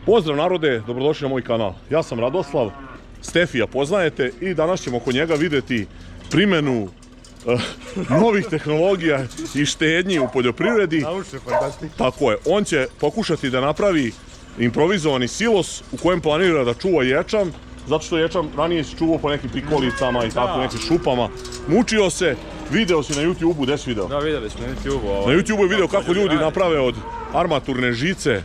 Pozdrav narode, dobrodošli na moj kanal. Ja sam Radoslav, Stefija poznajete i danas ćemo kod njega vidjeti primjenu novih tehnologija i štednji u poljoprivredi. Tako je, on će pokušati da napravi improvizovani silos u kojem planira da čuva ječam, zato što ječam ranije se čuvao po nekim prikolicama i tako nekim šupama. Mučio se, video si na YouTube-u, gdje si video? Da, vidjeli smo na YouTube-u. Na YouTube-u je video kako ljudi naprave od armaturne žice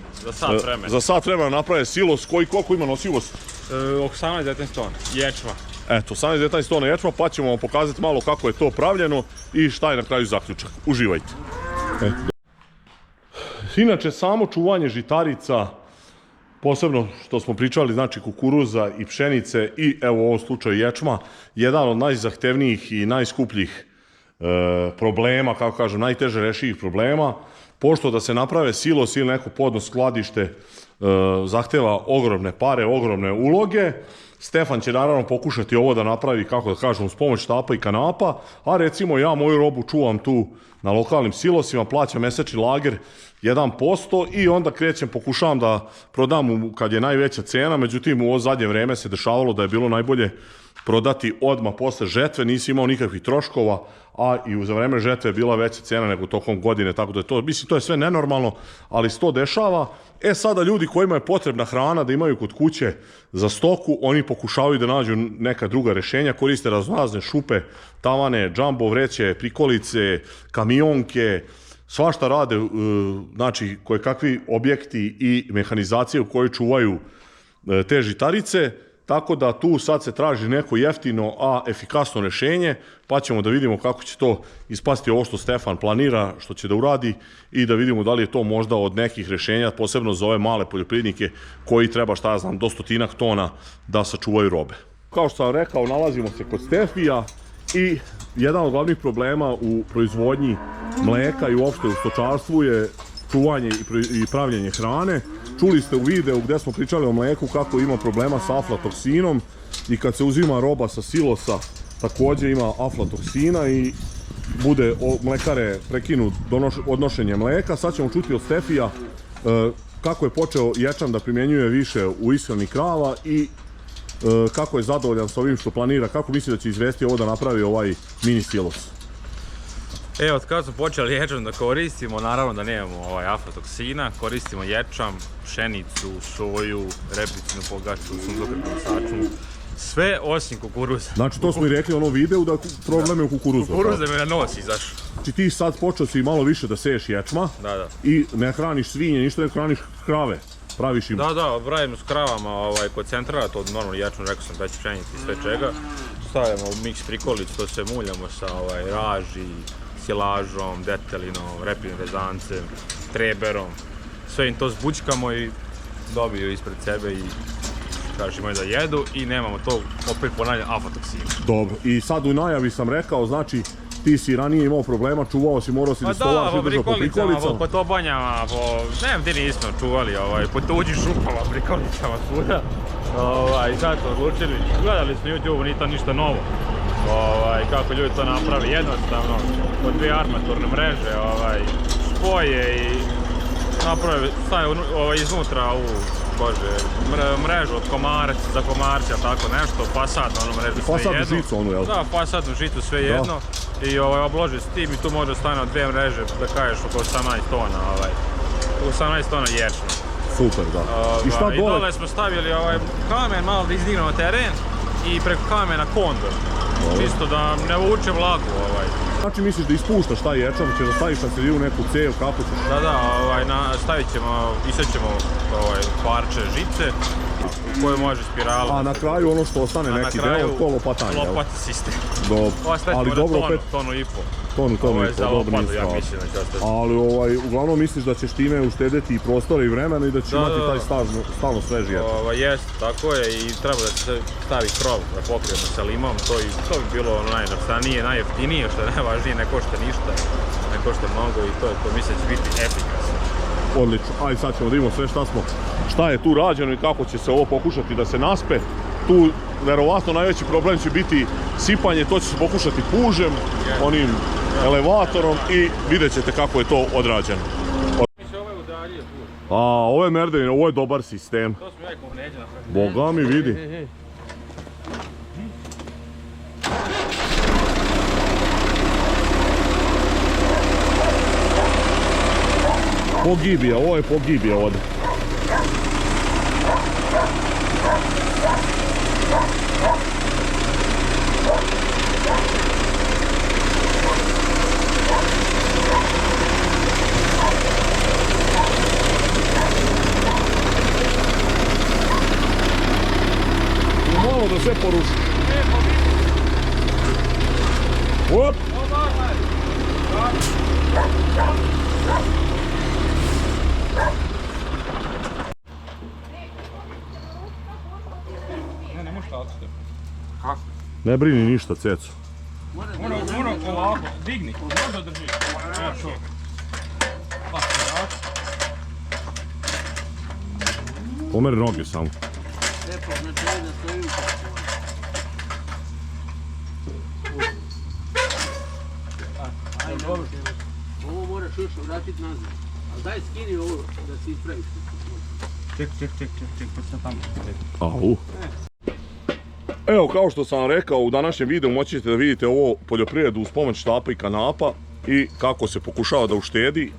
za sat vremena naprave silos koji koliko ima nosivost? 18-19 tona ječma. Eto, 18-19 tona ječma, pa ćemo vam pokazati malo kako je to pravljeno i šta je na kraju zaključak. Uživajte. Inače, samo čuvanje žitarica, posebno što smo pričali, znači kukuruza i pšenice i evo u ovom slučaju ječma, jedan od najzahtevnijih i najskupljih problema, kako kažem, najteže rešivih problema, pošto da se naprave silos ili neko podno skladište zahteva ogromne pare, ogromne uloge. Stefan će naravno pokušati ovo da napravi, kako da kažem, s pomoć štapa i kanapa, a recimo ja moju robu čuvam tu na lokalnim silosima, plaćam mesečni lager 1% i onda krećem, pokušavam da prodam kad je najveća cena, međutim u ovo zadnje vreme se dešavalo da je bilo najbolje prodati odmah posle žetve, nisi imao nikakvih troškova, a i za vreme žetve je bila veća cena nego tokom godine, tako da je to, mislim, to je sve nenormalno, ali se to dešava. E sada ljudi kojima je potrebna hrana da imaju kod kuće za stoku, oni pokušavaju da nađu neka druga rešenja, koriste raznorazne šupe, tavane, džambo vreće, prikolice, kamionke, svašta rade, znači kojekakvi objekti i mehanizacije u kojoj čuvaju te žitarice. Tako da tu sad se traži neko jeftino, a efikasno rešenje, pa ćemo da vidimo kako će to ispasti ovo što Stefan planira, što će da uradi i da vidimo da li je to možda od nekih rešenja, posebno za ove male poljoprivrednike koji treba, šta ja znam, do 100 tona da sačuvaju robe. Kao što sam rekao, nalazimo se kod Stefija i jedan od glavnih problema u proizvodnji mleka i uopšte u stočarstvu je čuvanje i pravljenje hrane. Čuli ste u videu gdje smo pričali o mleku kako ima problema sa aflatoksinom i kad se uzima roba sa silosa također ima aflatoksina i bude mlekare prekinu odnošenje mleka. Sad ćemo čuti od Stefija kako je počeo ječam da primjenjuje više u ishrani krava i kako je zadovoljan s ovim što planira, kako misli da će izvesti ovo da napravi ovaj mini silos. Evo, od kada smo počeli ječam da koristimo, naravno da nemamo aflatoksina, koristimo ječam, pšenicu, soju, repicinu pogaču, suncokretnu sačmu, sve osim kukuruza. Znači to smo i rekli u onom videu da problem je u kukuruzu. Kukuruza me na nos izašao. Znači ti sad počeo si malo više da seješ ječma i ne hraniš svinje, ništa, ne hraniš krave. Praviš im... Da, pravimo s kravama kod centrala, to normalno ječmo, rekao sam da će pšenici i sve čega. Stavljamo u miks prikolicu, to se muljamo sa raži, silažom, detelinom, repljim rezancem, treberom. Sve im to zbučkamo i dobiju ispred sebe i kažemo da jedu i nemamo to, opet ponavljam, aflatoksina. Dobro, i sad u najavi sam rekao, znači ti si ranije imao problema, čuvao si, morao si da stolaš i držao po prikolicama. Po tobanjama, ne znam, ti nismo čuvali, po tuđim šupama, prikolicama svuda. I sad smo odlučili, gledali smo YouTube, nije to ništa novo. Kako ljudi to napravi, jednostavno, od dvije armaturne mreže, spoje i naprave, stavio iznutra mrežu od komarca, za komarca, tako nešto, fasadnu mrežu, sve jedno. Fasadnu žicu onu, jel? Da, fasadnu žicu, sve jedno. I obloži s tim i tu može stane od dvije mreže, da kažeš, oko 18 tona, 18 tona ječma. Super, da. I dole smo stavili kamen, malo da izdignemo teren i preko kamena kondor. Čisto da ne vuče vlagu. Znači misliš da ispuštaš taj ječam, ćeš da staviš na sredinu neku cev, kako ćeš? Da, stavit ćemo, isjećemo parče žice u kojoj može spirala. A na kraju ono što ostane neki deo, to lopatanje, jel? Lopati sistem. Ali dobro, opet... Tonu i po. Tonu i po, za lopatu, ja mislim da će ostati. Ali uglavnom misliš da ćeš time uštedeti i prostora i vremena i da će imati taj stalno sveži ječam? Jest, tako je i treba da se stavi krov, da pokrijemo sa limom, to bi bilo najjednostavnije, najjeftinije, što je najvažnije, ne košta ništa, ne košta mnogo i to mislim će biti efikasno. Odlično, ajde sad ćemo da vidimo sve šta je tu rađeno i kako će se ovo pokušati da se naspe. Tu verovatno najveći problem će biti sipanje, to će se pokušati pužem, onim elevatorom i vidjet ćete kako je to odrađeno. Mi se ovaj udaljio tu. A, ovo je merdevina, ovo je dobar sistem. To smo jako vređa napravili. Boga mi vidi. Pogibija, ovo je pogibija ovdje. Malo da sve poruši. Op! Ne možeš tako ste. Kako? Ne brini ništa, ceco. Mora ovako, digni, možda drži. Evo to. Pa, ovako. Pomeri noge samo. Ovo moraš još vratiti nazad. Ali daj skini ovo da si ispraviš. Ček, pa sad tamo. Au. Evo, kao što sam vam rekao, u današnjem videu moći ćete da vidite ovo poljoprivredu uz pomoć štapa i kanapa i kako se pokušava da uštedi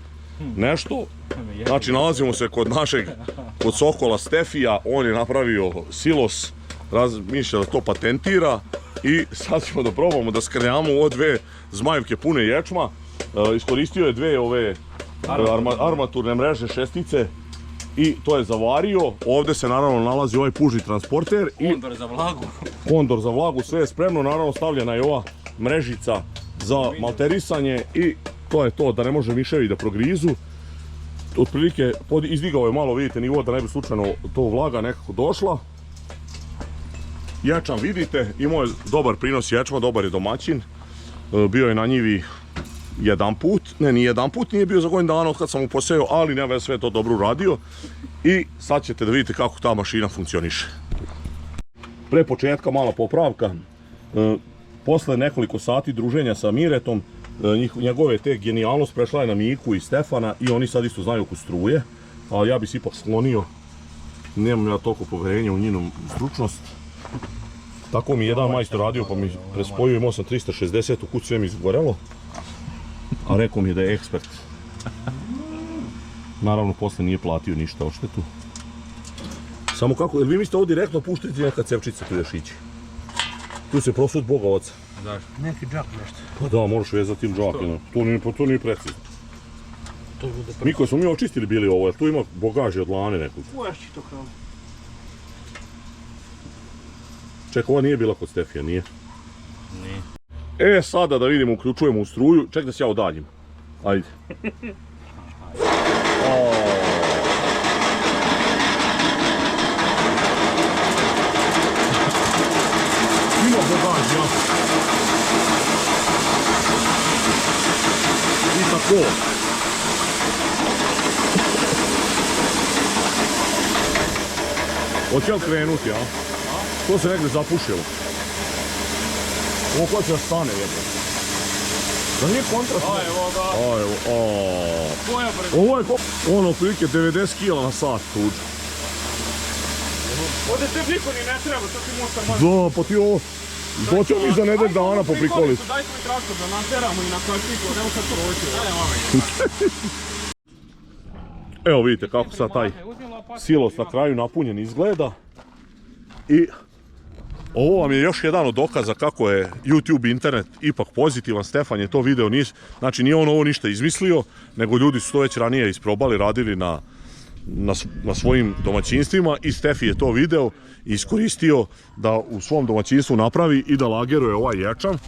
nešto. Znači, nalazimo se kod Sokola Stefija, on je napravio silos, razmišlja da to patentira i sad ćemo da probamo da skrnjamo ovo dve zmajevke pune ječma. Iskoristio je dve ove armaturne mreže šestice i to je zavario. Ovdje se naravno nalazi ovaj pužni transporter i kondor za vlagu, sve je spremno, naravno stavljena je ova mrežica za malterisanje i to je to, da ne može miševi da progrizu. Otprilike izdigao je malo, vidite, nivo da ne bi slučajno to vlaga nekako došla. Ječam vidite, imao je dobar prinos ječma, dobar je domaćin. Bio je na njivi jedan put, ni jedan put nije bio za godinu dana od kad sam mu poseo, ali ne, sve to dobro uradio. I sad ćete da vidite kako ta mašina funkcioniše. Pre početka mala popravka. Posle nekoliko sati druženja sa Miretom, njegove te genijalnost prešla je na Miku i Stefana i oni sad isto znaju oko struje, ali ja bi se ipak sklonio, nemam ja toliko poverenja u njenu stručnost. Tako mi jedan majstor radio pa mi prespojio, imao sam 360, u kući sve mi izgorelo, a rekao mi je da je ekspert. Naravno posle nije platio ništa odštetu. Samo kako, jel vi mislite ovo direktno puštiti neka cevčica tu još ići? Tu se prosud Boga oca. Zašto? Neki džak nešto. Pa da, moraš vezati ili džak, to nije precizno. Miko, smo mi očistili bili ovo, jer tu ima bogaži od lane nekog. Poješći to kao. Ček, ova nije bila kod Stefija, nije? Nije. E, sada da vidimo, uključujemo u struju, ček da se ja odaljim. Ajde. Ima bogaži, ja. I tako. Hoće li krenuti, a? To se negdje zapušilo. Ovo hoće da stane jedno. Da nije kontrast. Evo ga. Ovo je ono otprilike 90 kg na sat tuđe. Ovdje te niko ni ne treba, to ti možda malo. Da, pa ti ovo... To ćemo mi za nedelj dana po prikolicu. Dajte mi traktor da nateramo i na kačiku, nemo sad to roći. Evo vidite kako sad taj silos na kraju napunjen izgleda. I ovo vam je još jedan od dokaza kako je YouTube internet ipak pozitivan. Stefan je to video, znači nije on ovo ništa izmislio, nego ljudi su to već ranije isprobali, radili na svojim domaćinstvima i Stefi je to video i iskoristio da u svom domaćinstvu napravi i da lageruje ovaj ječam.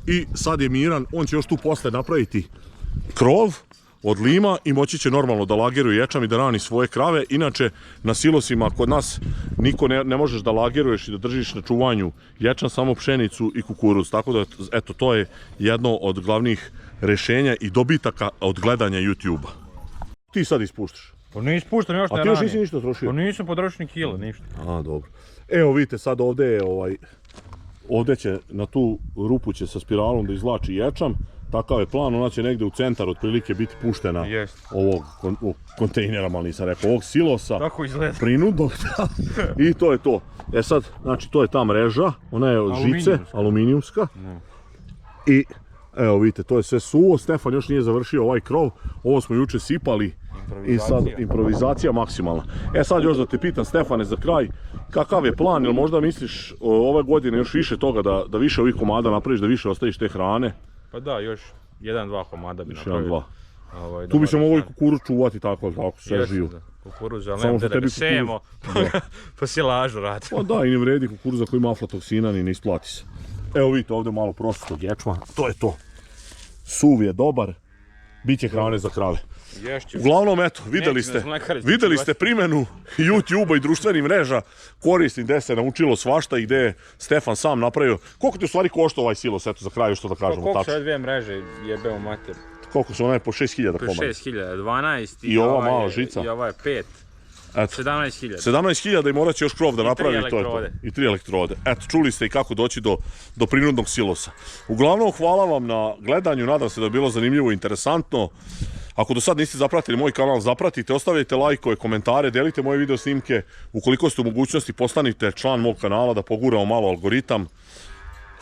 I sad je miran, on će još tu posle napraviti krov od lima i moći će normalno da lageruje ječam i da rani svoje krave. Inače, na silosima kod nas niko ne možeš da lageruješ i da držiš na čuvanju ječam, samo pšenicu i kukuruz. Tako da, eto, to je jedno od glavnih rešenja i dobitaka od gledanja YouTube-a. Ti sad ispuštaš. Pa ne ispuštam još ne rani. A ti još nisi ništa trošio? Pa nisam potrošio ni kila, ništa. A, dobro. Evo vidite, sad ovdje je ovdje će na tu rupu će sa spiralom da izvlači ječam. takav je plan, ona će negde u centar otprilike biti puštena Jest. ovog kontejnera, malo nisam rekao, ovog silosa. Tako izgleda. Prinudnog, da. I to je to. E sad, znači to je ta mreža, ona je od žice, aluminijumska. I evo vidite, to je sve suvo, Stefan još nije završio ovaj krov, ovo smo juče sipali i sad improvizacija maksimalna. E sad još da te pitam, Stefane, za kraj, kakav je plan, jel možda misliš ove godine još više toga da više ovih komada napraviš, da više ostaviš te hrane? Pa da, još 1-2 komada bi Još napravili. 1-2. Tu bi se mogli kukuruz čuvati tako sve živo. Kukuruz, ali Samo nemam što da ga tebi sejemo, pa silažu radi. Pa da, i ne vredi kukuruza koji ima aflatoksina, ni ne isplati se. Evo vidite ovdje malo prostog ječma, to je to. Suv je dobar, bit će hrane za krave. Ješće. Uglavnom, eto, videli ste primjenu YouTube-a i društvenih mreža, korisnim, gde se naučilo svašta i gde je Stefan sam napravio. Koliko ti u stvari košta ovaj silos, eto, za kraj što da kažemo Koliko tačno? su ove dvije mreže, jebeo mater? Koliko su one po 6000 Po komada? 6000, 12 I ova mala žica? I ova je 5. Eto. 17.000. 17.000 i morat će još krov da napravi tri i to je to. elektrode. I 3 elektrode. Eto, čuli ste i kako doći do prinudnog silosa. Uglavnom, hvala vam na gledanju, nadam se da je bilo zanimljivo i interesantno. Ako do sad niste zapratili moj kanal, zapratite, ostavljajte lajkove, komentare, delite moje video snimke. Ukoliko ste u mogućnosti, postanite član mog kanala da poguramo malo algoritam.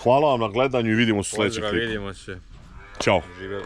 Hvala vam na gledanju i vidimo se u sljedećem klipu. Vidimo se. Ćao. Živjeli.